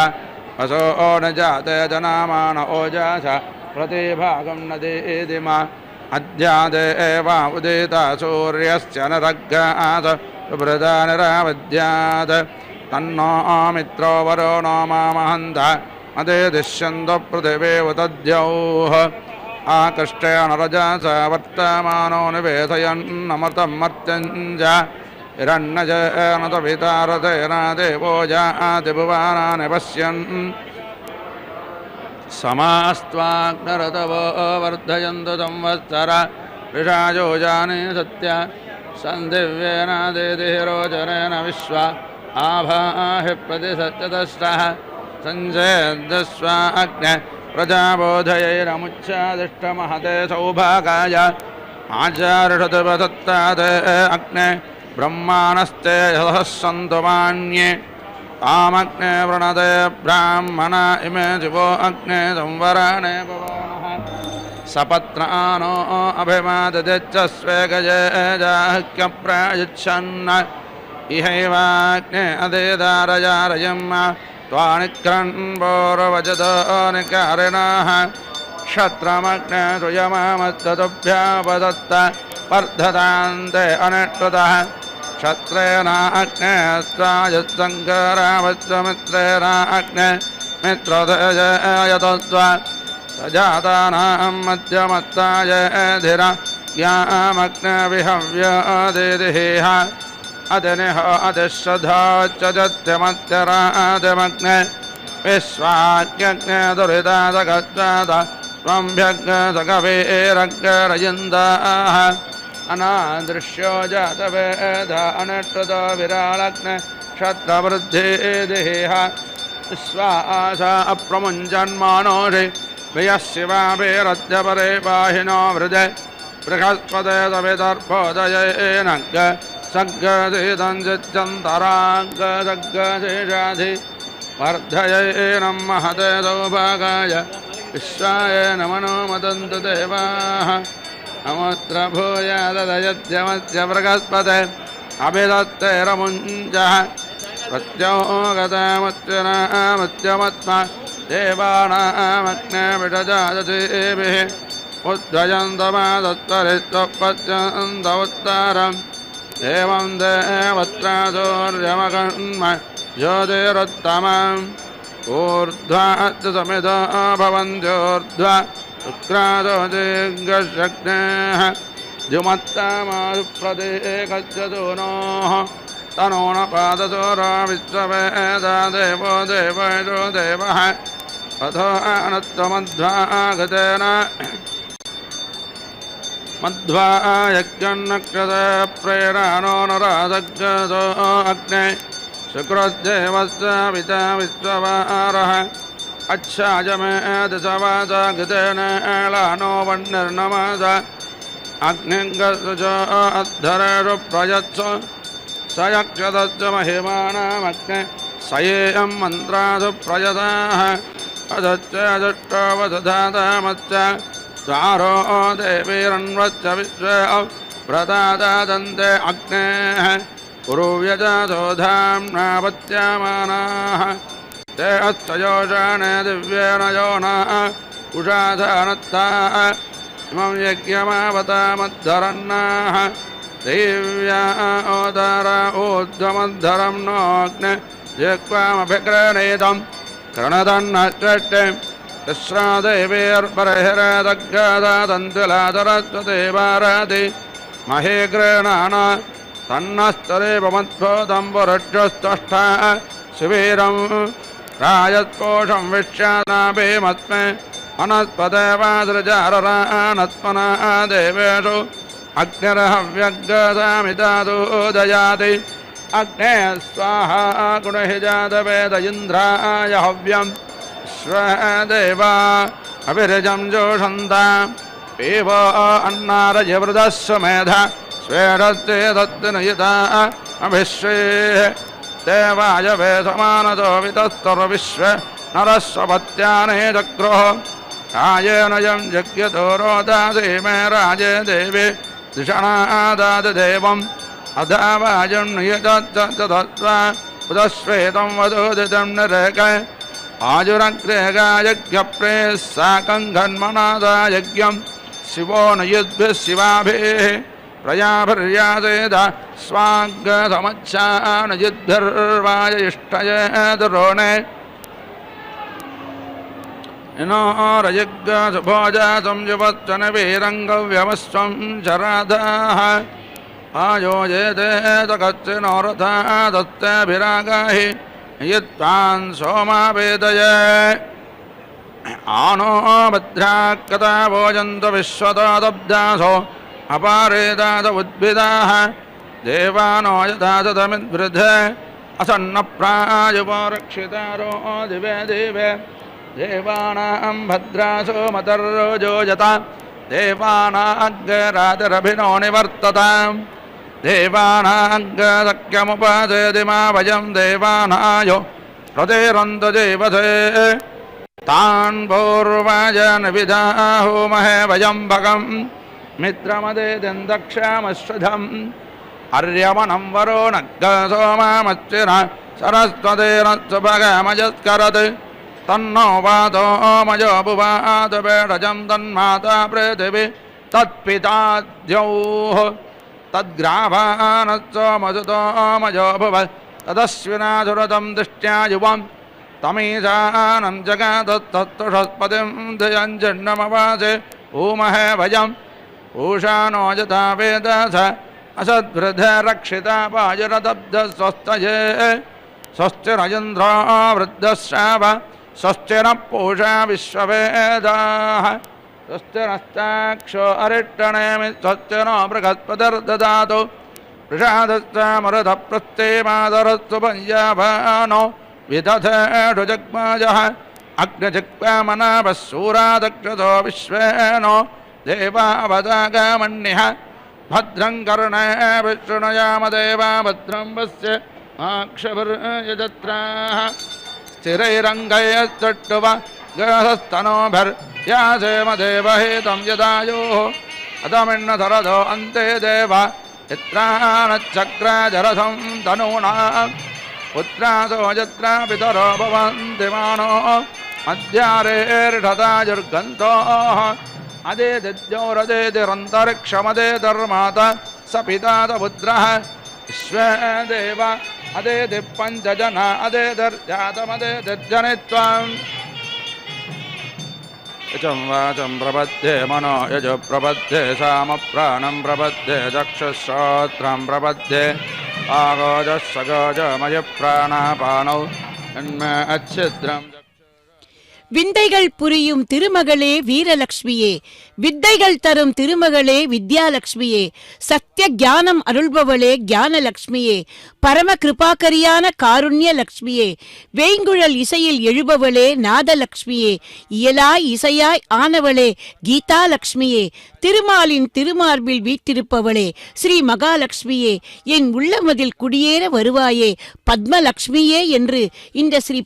वसो न जाते जनामान ओजस प्रतिभागं नदीदिमा अद्यादे एव उदिता सूर्यस्य नरग्गात् सुभृता निरावद्यात् तन्नो मित्रो वरुणो मामहन्त मदे दिश्यन्तो पृथिवी उतद्यौः आकृष्टेन रजस वर्तमानो निवेशयन्नमृतं मर्त्यञ्च हिरण्यजेन तवितारतेन देवो जाति भुवनानि पश्यन् समास्त्वाग्नरतवो वर्धयन्तु संवत्सर वृषायो जाने सत्य सन्दिव्येन देदिरोचनेन विश्व आभाहि प्रतिसत्यतस्तः सञ्चेदस्वाग्ने प्रजाबोधयैरमुच्चादिष्टमहते सौभागाय आचार्षतुपसत्तादे अग्ने ब्रह्माणस्ते यतः सन्तु मान्ये तामग्ने वृणते ब्राह्मण इमे शिवो अग्ने संवराणे पवनः सपत्नानो अभिमाददिच्च स्वेगजे जाह्क्यप्रायच्छन् इहैवाग्ने अदेदारयारयम् त्वानिक्रन्वोरवजतो निकारिणः क्षत्रमग्ने सुयमामत्ततुभ्यापदत्त वर्धतान्ते अनिष्टुतः क्षत्रेण अग्ने स्वायुत्सङ्करावत्समित्रेण अग्ने मित्रतजयतस्त्वा सजातानां मध्यमत्ताय धिर यामग्ने विहव्यदिः अतिनिह अतिश्रद्धाच्च जत्यमत्यरादिमग्ने विश्वाग्यग्ने दुरितादगच्छाद त्वम्भ्यग्नसकवीरग्रयन्दाः अनादृश्यो जातवेद अनष्टतो विराळग्ने क्षत्रवृद्धिदेह विश्वासा अप्रमुञ्जन्मानोषि वियशिवाभिरद्यपरे पाहिनो वृजे बृहस्पते सवितर्पोदयेनग् सग्गदिदञ्जित्यन्तराङ्गसग्गशेषाधि वर्धयेनं महते सौभागाय विश्वाय नमनो मदन्तु देवाः नमोऽत्र भूयाददयत्यमस्य बृहस्पते अभिदत्तेरमुञ्जः प्रत्योगतमत्यनामत्यमत्म देवानामग्ने विषजादतीभिः उद्वयन्तमादत्तरित्वपत्यन्त उत्तरम् एवं देवत्रा सूर्यमकन्म ज्योतिरुत्तमम् ऊर्ध्वात्समितो भवन्त्योर्ध्वा शुक्रादो दिग्गशग्नेः द्युमत्तमासुप्रतीकस्य सूनोः तनो न पादसोरो विश्ववेदा देवो देवेषु देवः अथो अनत्वमध्वागतेन मध्वा यज्ञन्नक्षते प्रेरानो नरादग्गतो अग्ने शुक्रदेवस्य पिता विश्ववारः अच्छाजमेदसवासा गतेन एलानो वह्निर्नमस अग्निगस्य च अद्धरेषु प्रयत्स स यक्षतश्च महिमानामग्ने स येयं मन्त्रासु प्रयताः अदच्च अदष्टवदधातामच्च द्वारो देवीरन्वच्च विश्वे व्रतादन्ते अग्नेः कुरुव्यजाधोधाम्नापत्यामानाः ते अस्तयोषाणे दिव्येन योनाः उषाधानत्ताः इमं यज्ञमावतामद्धरन्नाः देव्या ओदर ऊर्ध्वमद्धरं नोऽग्ने जिह्वामभिक्रणीतं कृणदन्नष्टे तिस्रा देवीर्बर्हिरदग्गदादन्तिलादरस्वते महे गृह्णान तन्नस्तदेवमद्भुतं पुरुषस्तष्ठा शिवीरं राजत्पोषं विश्यानाभिमस्मे मनस्पदेवासृजाररानत्मना देवेषु अग्निर्हव्यग्गदामितादुदयाति अग्ने स्वाहा गुणहि जातवेद इन्द्राय हव्यं श्वदेवा अभिरजं जोषन्तां एव अन्नारजवृदस्व मेधा स्वेदत्ते दत्तनयिता अभिश्रेः देवाय वेदमानतो वितस्तर्विश्व नरस्वपत्याने चक्रोः राजेन यं यज्ञतो रोदासे मे राजे देवे दिषणादादेवम् अधावाजं नियतत्तत्त्वा उदश्वेतं वदोदितं निरेक आजुरग्रेगायज्ञप्रेः साकं घन्मनादायज्ञं शिवो न युद्भिः शिवाभिः प्रजाभिर्यासेद स्वाग्गसमच्छान युद्भिर्वाय इष्टयेदुरोणे इनो रयज्ञसुभोजातं युवत्सन वीरङ्गव्यमस्वं शराधाः आयोजेते तकच्चिनो रथा दत्तेभिरागाहि यत्तान् सोमावेदये आनो भद्राक्कता भोजन्तु विश्वतो दब्दासो अपारेदाद उद्भिदाः देवानो यथा तमिद्वृधे असन्नप्रायुपरक्षितारो दिवे दिवे देवानां भद्रासो मतर्रोजो यथा देवानाग्रातिरभिनो निवर्तताम् देवानाग्रसख्यमुपसेति मा वयं देवानायो प्रतिरन्तजेवसे तान् पूर्वजन विदाहोमहे वयं भगं मित्रमदेदक्षामश्वधम् अर्यवनं वरो नग्गसोमामच्चिर सरस्वतेरत्सुभगमजस्करत् तन्नो वातो मयो बुवाद बेडजं तन्माता पृथिवी तत्पिताद्योः तद्ग्राभानस्सोमसुतो मयो भुव तदश्विनासुरतं दृष्ट्या युवं तमीशानं जगादत्तत्तुषस्पतिं धियञ्जन्नमवासे ऊमहे भजम् ऊषानो यथा वेदस असद्वृद्धे रक्षिता वायुरदब्धस्वस्तये स्वस्तिरयन्द्रो वृद्धश्राव स्वस्तिनः पूषा विश्ववेदाः स्वस्तिनस्ताक्षो अरिष्टनेमि स्वस्तिनो बृहस्पतिर्ददातु वृषादस्तामरुतप्रस्तेमादरस्तु पञ्जाभानो विदधेषु जग्माजः अग्निजिह्वामनाभः शूरादक्षतो विश्वेनो देवावदागमन्यः भद्रं कर्णेभिः शृणुयाम देवा भद्रं पश्य माक्षभिर्यजत्राः स्थिरैरङ्गैश्चट्टुव गहस्तनोभिर्यासेम देवहेतं यदायोः अदमिन्नधरधो अन्ते देव चित्रानच्चक्राजरथं तनूनां पुत्रासो यत्रा पितरो भवन्ति मानो मध्यारेर्षतायुर्गन्तोः अदेदिद्योरदेतिरन्तरिक्षमदेतिर्माता स पिता च पुत्रः विश्वे देव अदेति पञ्चजना अदेतिर्जातमदेतिर्जनित्वम् यचं वाचं प्रपद्ये मनो यजो प्रपद्ये सामप्राणं प्रपद्ये चक्षुश्रोत्रं प्रपद्ये ஆகோஜசகோஜமயப்பிராணாபானௌ நன்ம அச்சித்ரம். விந்தைகள் புரியும் திருமகளே வீரலக்ஷ்மியே, வித்தைகள் தரும் திருமகளே வித்யாலக்ஷ்மியே, சத்திய ஞானம் அருள்பவளே ஞானலக்ஷ்மியே, பரம கிருபாகரியான காருண்ய லக்ஷ்மியே, வேங்குழல் இசையில் எழுபவளே நாதலக்ஷ்மியே, இயலாய் இசையாய் ஆனவளே கீதாலக்ஷ்மியே, திருமாலின் திருமார்பில் வீற்றிருப்பவளே ஸ்ரீ மகாலட்சுமியே, என் உள்ளமதில் குடியேற வருவாயே பத்மலக்ஷ்மியே என்று இந்த ஸ்ரீ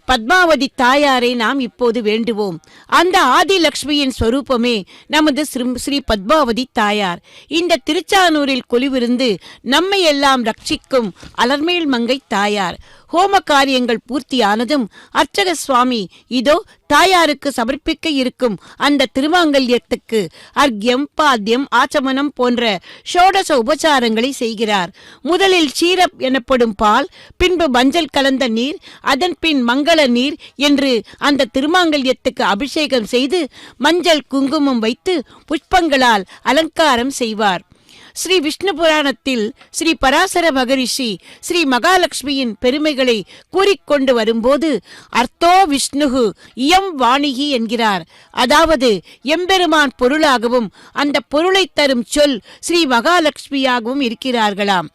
பத்மாவதி தாயாரை நாம் இப்போது வேண்டுவோம். அந்த ஆதிலக்ஷ்மியின் ஸ்வரூபமே நமது ஸ்ரீ பத்மாவதி தாயார். இந்த திருச்சானூரில் கொலுவிருந்து நம்மை எல்லாம் ரட்சிக்கும் அலர்மேல் மங்கை தாயார். ஹோம காரியங்கள் பூர்த்தியானதும் அர்ச்சக சுவாமி இதோ தாயாருக்கு சமர்ப்பிக்க இருக்கும் அந்த திருமாங்கல்யத்துக்கு அர்க்யம் பாத்தியம் ஆச்சமனம் போன்ற ஷோடச உபசாரங்களை செய்கிறார். முதலில் சீரப் எனப்படும் பால், பின்பு மஞ்சள் கலந்த நீர், அதன் பின் மங்கள நீர் என்று அந்த திருமாங்கல்யத்துக்கு அபிஷேகம் செய்து மஞ்சள் குங்குமம் வைத்து புஷ்பங்களால் அலங்காரம் செய்வார். ஸ்ரீ விஷ்ணு புராணத்தில் ஸ்ரீ பராசர மகரிஷி ஸ்ரீ மகாலட்சுமியின் பெருமைகளை கூறிக்கொண்டு வரும்போது அர்த்தோ விஷ்ணுகு இயம் வாணிகி என்கிறார். அதாவது எம்பெருமான் பொருளாகவும் அந்த பொருளை தரும் சொல் ஸ்ரீ மகாலட்சுமியாகவும் இருக்கிறார்களாம்.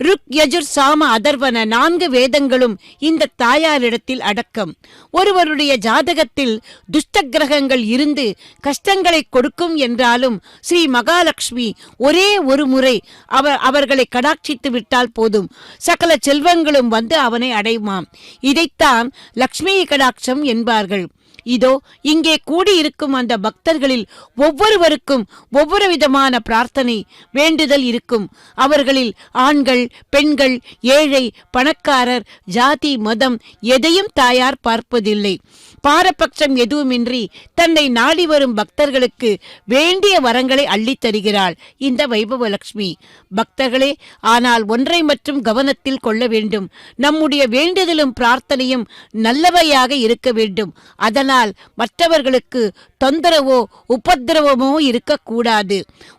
ருக் யஜுர் சாம அதர்வன 4 வேதங்களும் இந்த தாயாரிடத்தில் அடக்கம். ஒருவருடைய ஜாதகத்தில் துஷ்ட கிரகங்கள் இருந்து கஷ்டங்களை கொடுக்கும் என்றாலும் ஸ்ரீ மகாலட்சுமி ஒரே ஒரு முறை அவர்களை கடாட்சித்து விட்டால் போதும், சகல செல்வங்களும் வந்து அவனை அடையுமாம். இதைத்தான் லக்ஷ்மி கடாட்சம் என்பார்கள். இதோ இங்கே கூடியிருக்கும் அந்த பக்தர்களில் ஒவ்வொருவருக்கும் ஒவ்வொரு விதமான பிரார்த்தனை வேண்டுதல் இருக்கும். அவர்களில் ஆண்கள், பெண்கள், ஏழை, பணக்காரர், ஜாதி, மதம் எதையும் தாயார் பார்ப்பதில்லை. பாரபட்சம் எதுவுமின்றி தன்னை நாடி வரும் பக்தர்களுக்கு வேண்டிய வரங்களை அள்ளித் தருகிறாள் இந்த வைபவலட்சுமி. பக்தர்களே, ஆனால் ஒன்றை மட்டும் கவனத்தில் கொள்ள வேண்டும். நம்முடைய வேண்டுதலும் பிரார்த்தனையும் நல்லவையாக இருக்க வேண்டும். அதனால் மற்றவர்களுக்கு தொந்தரவோ உபத்திரவமோ இருக்கக்கூடாது.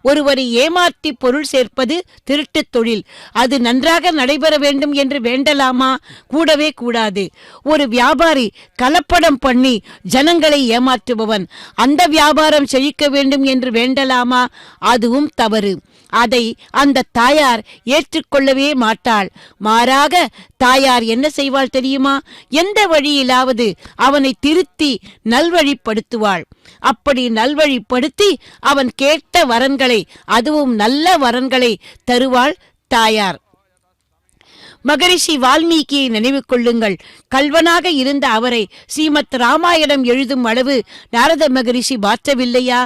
ஒருவரை ஏமாற்றி பொருள் சேர்ப்பது திருட்டு தொழில். அது நன்றாக நடைபெற வேண்டும் என்று வேண்டலாமா? கூடவே கூடாது. ஒரு வியாபாரி கலப்படம் பண்ணி ஜனங்களை ஏமாற்றுபவன் அந்த வியாபாரம் செழிக்க வேண்டும் என்று வேண்டலாமா? அதுவும் தவறு. அதை அந்த தாயார் ஏற்றுக்கொள்ளவே மாட்டாள். மாறாக தாயார் என்ன செய்வாள் தெரியுமா? எந்த வழியிலாவது அவனை திருத்தி நல்வழிப்படுத்துவாள். அப்படி நல்வழிப்படுத்தி அவன் கேட்ட வரன்களை, அதுவும் நல்ல வரன்களை தருவாள் தாயார். மகரிஷி வால்மீகியை நினைவு கொள்ளுங்கள். கல்வனாக இருந்த அவரை ஸ்ரீமத் ராமாயணம் எழுதும் அளவு நாரத மகரிஷி மாற்றவில்லையா?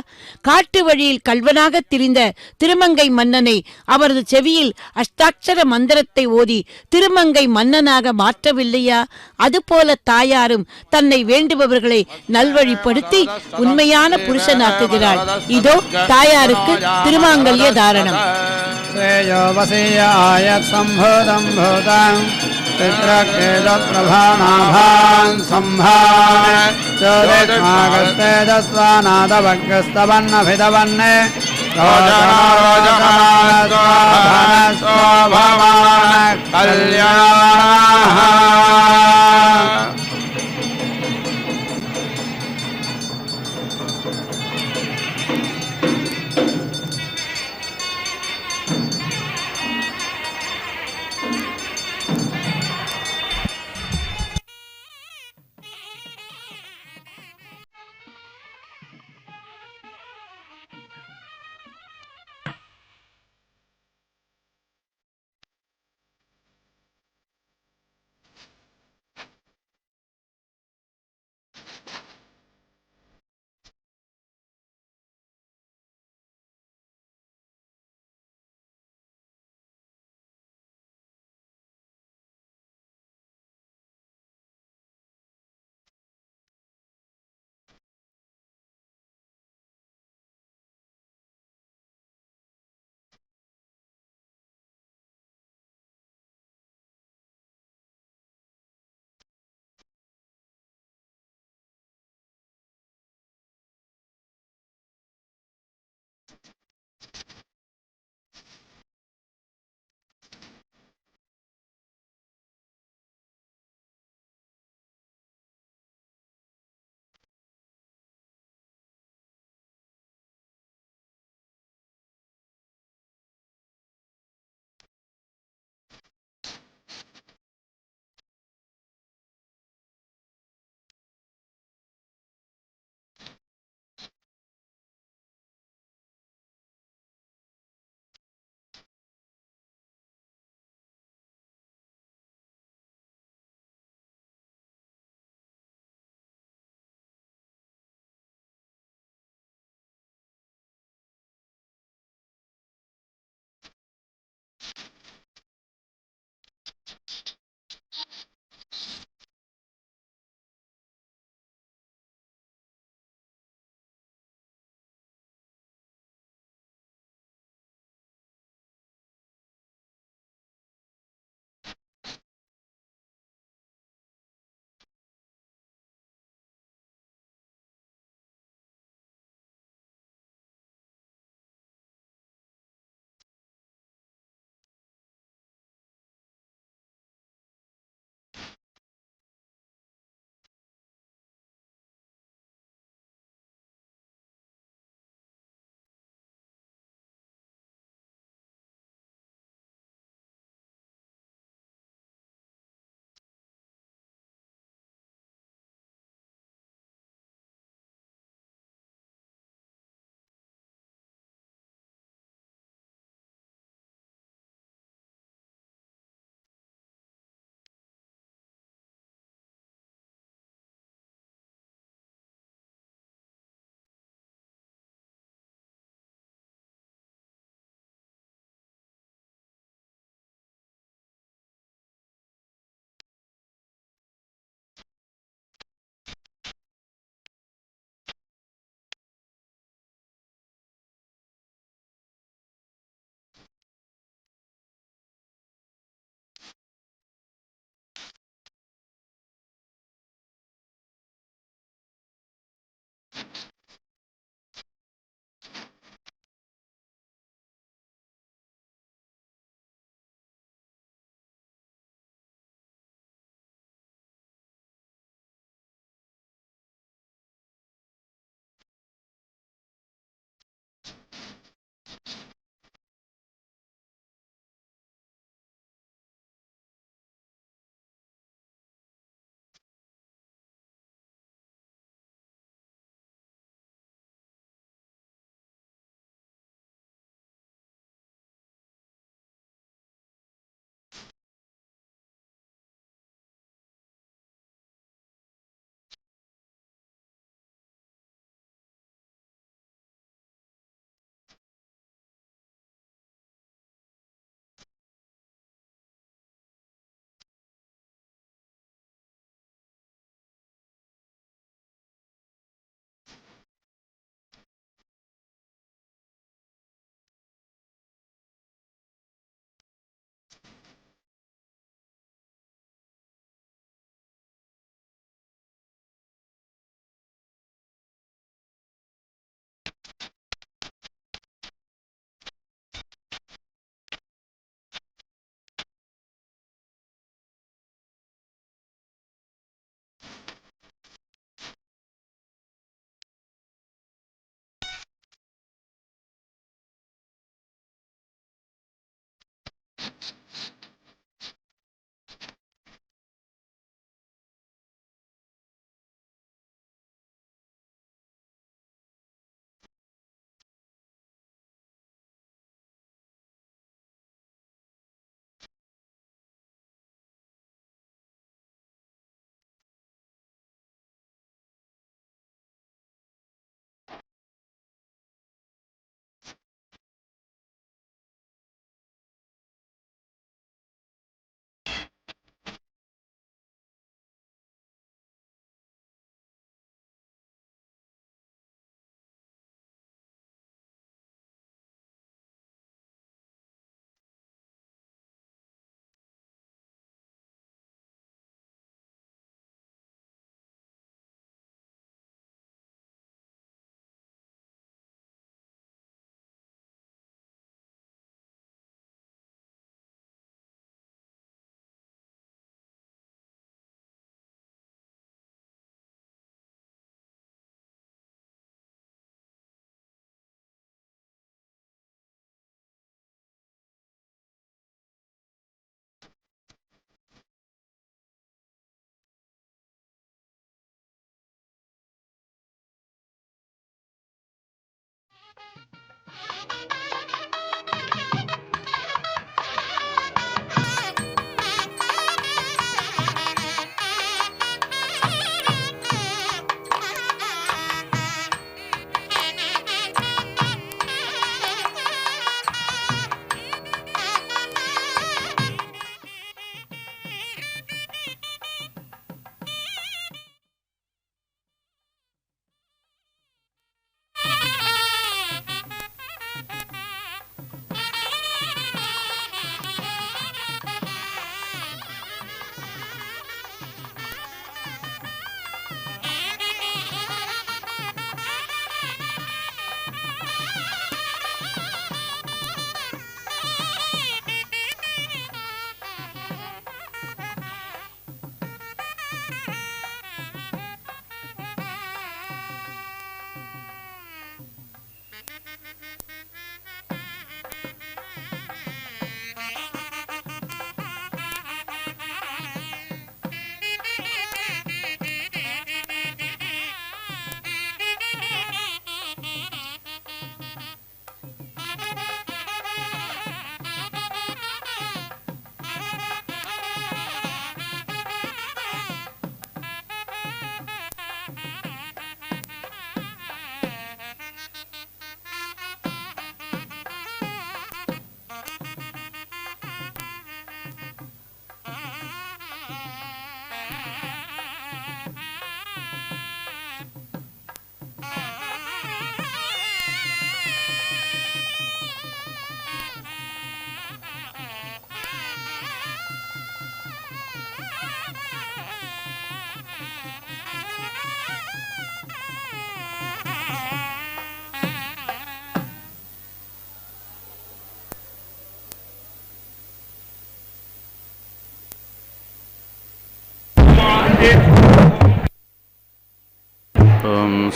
காட்டு வழியில் கல்வனாக திரிந்த திருமங்கை மன்னனை அவரது செவியில் அஷ்டாட்சர மந்திரத்தை ஓதி திருமங்கை மன்னனாக மாற்றவில்லையா? அதுபோல தாயாரும் தன்னை வேண்டுபவர்களை நல்வழிப்படுத்தி உண்மையான புருஷனாக்குகிறாள். இதோ தாயாருக்கு திருமாங்கல்ய தாரணம். पितृकेतप्रभानाभान् सम्भान् चोदिष्मागस्तेजस्वानादभग्रस्तवन्नभिधवन्ने कल्याणः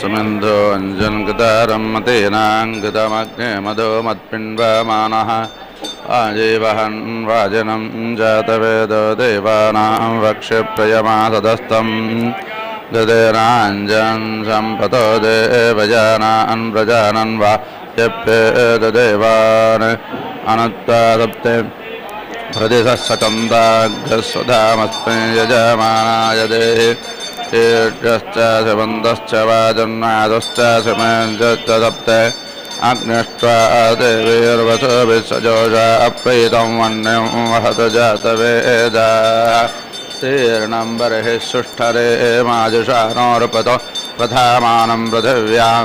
सुमेन्धो अञ्जन्कृतारं मतेनाङ्कृतमग्ने मदो मत्पिण्डमानः आजीवहन् वाजनं जातवेदो देवानां वक्ष्यप्रयमासदस्तं गदेनाञ्जन् सम्पतो देवजानान् प्रजानन् वा यप्येतदेवान् अनुत्तासप्ते प्रदिशश्चन्दाग्रस्वधामस्मै यजमानाय देहि ईर्ष्यश्च शबन्धश्च वाजन्नादश्च समञ्जश्च सप्ते अग्निष्ट्वा देवीर्वसो विश्वजोषा अप्रीतं वह्निं वहत जातवेदा तीर्णं बर्हिः सुष्ठरे माजुषानोर्पतो प्रधामानं पृथिव्यां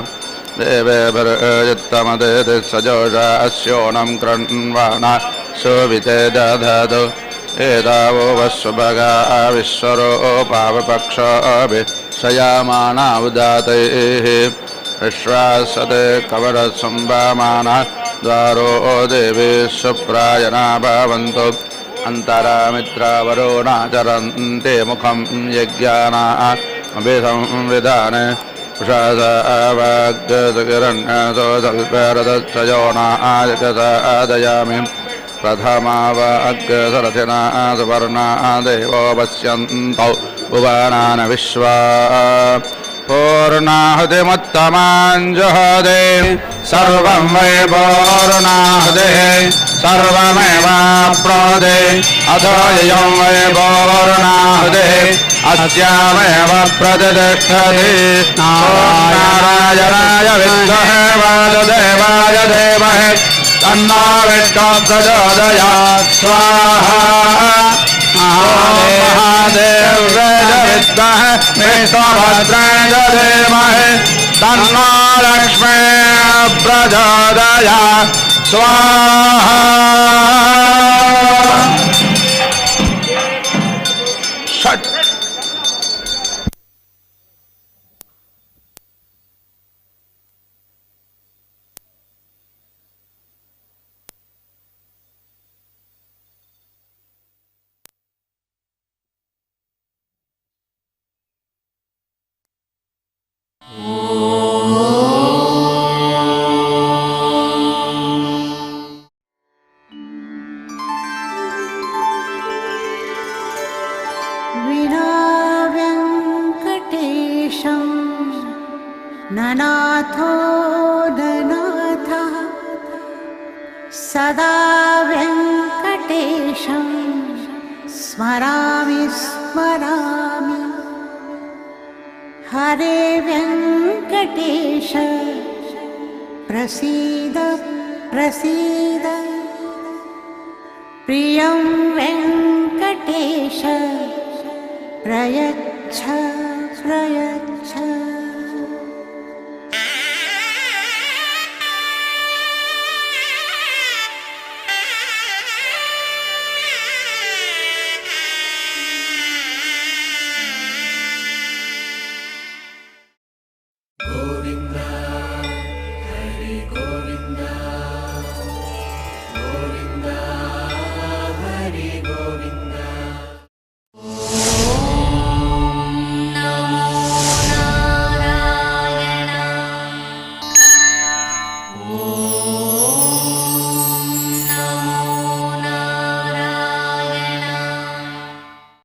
देवेभिर्युत्तमदेति सजोषा अस्योनं कृण्वाणा शोभिते दधतु एतावो वस्वभगा विश्वरोपावपक्षाभिषयामाना उदातैः विश्वासते कवरसंवामाना द्वारो देवी सुप्रायणा भवन्तु अन्तरामित्रावरोणाचरन्ते मुखं यज्ञानाभिसंविधाने उषासावाग्रसकिरण्यसो सल्परदक्षयोनायकसादयामि प्रथमावाग्रसरथिना सुवर्णा देवो पश्यन्तौ भुवनान् विश्वा पूर्णाहुतिमुत्तमाञ्जुहोदे सर्वं वै पूर्णाहुते सर्वमेवाप्नोदे अथो यं वै पूर्णाहुते अस्यामेव प्रतिष्ठति नारायणाय विद्महे वासुदेवाय धीमहि तन्नो विष्णुः प्रचोदयात् स्वाहा महादेव्यै विद्महे विष्णुभद्राय धीमहि तन्नो लक्ष्मीः प्रचोदयात् स्वाहा षट् सदा वेङ्कटेशं स्मरामि स्मरामि हरे वेङ्कटेश प्रसीद प्रसीद प्रियं वेङ्कटेश प्रयच्छ प्रयच्छ